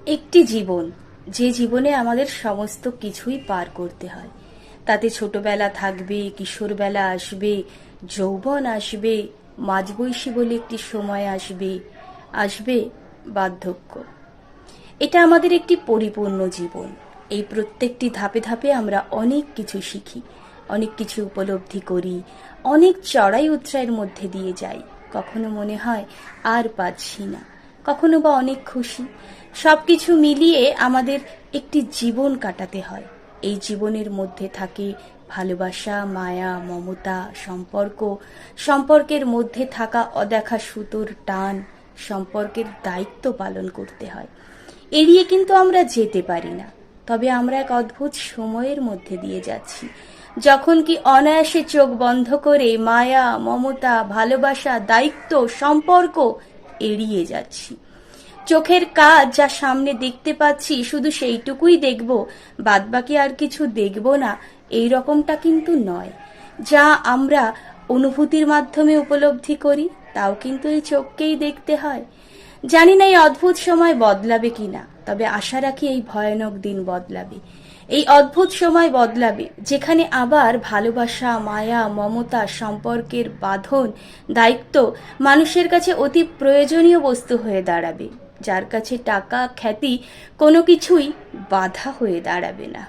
একটি জীবন, যে জীবনে আমাদের সমস্ত কিছুই পার করতে হয়। তাতে ছোটবেলা থাকবে, কিশোরবেলা আসবে, যৌবন আসবে, মাঝবয়সী বলে একটি সময় আসবে, আসবে বার্ধক্য। এটা আমাদের একটি পরিপূর্ণ জীবন। এই প্রত্যেকটি ধাপে ধাপে আমরা অনেক কিছু শিখি, অনেক কিছু উপলব্ধি করি, অনেক চড়াই উতরাইয়ের মধ্যে দিয়ে যাই। কখনো মনে হয় আর পাচ্ছি না, কখনো বা অনেক খুশি। সব কিছু মিলিয়ে আমাদের একটি জীবন কাটাতে হয়। এই জীবনের মধ্যে থাকে ভালোবাসা, মায়া, মমতা, সম্পর্ক, সম্পর্কের মধ্যে থাকা অদেখা সুতোর টান, সম্পর্কের দায়িত্ব পালন করতে হয়। এড়িয়ে কিন্তু আমরা যেতে পারি না, তবে আমরা এক অদ্ভুত সময়ের মধ্যে দিয়ে যাচ্ছি, যখন কি অনায়াসে চোখ বন্ধ করে মায়া, মমতা, ভালোবাসা, দায়িত্ব, সম্পর্ক এড়িয়ে যাচ্ছি। চোখের কাজ যা সামনে দেখতে পাচ্ছি শুধু সেইটুকুই দেখব, বাদবাকি আর কিছু দেখব না, এই রকমটা কিন্তু নয়। যা আমরা অনুভূতির মাধ্যমে উপলব্ধি করি তাও কিন্তু এই চোখকেই দেখতে হয়। জানি না এই অদ্ভুত সময় বদলাবে কিনা, তবে আশা রাখি এই ভয়ানক দিন বদলাবে। এই অদ্ভুত সময় বদলাবে, যেখানে আবার ভালোবাসা, মায়া, মমতা, সম্পর্কের বাঁধন, দায়িত্ব মানুষের কাছে অতি প্রয়োজনীয় বস্তু হয়ে দাঁড়াবে, যার কাছে টাকা, খ্যাতি কোনো কিছুই বাধা হয়ে দাঁড়াবে না।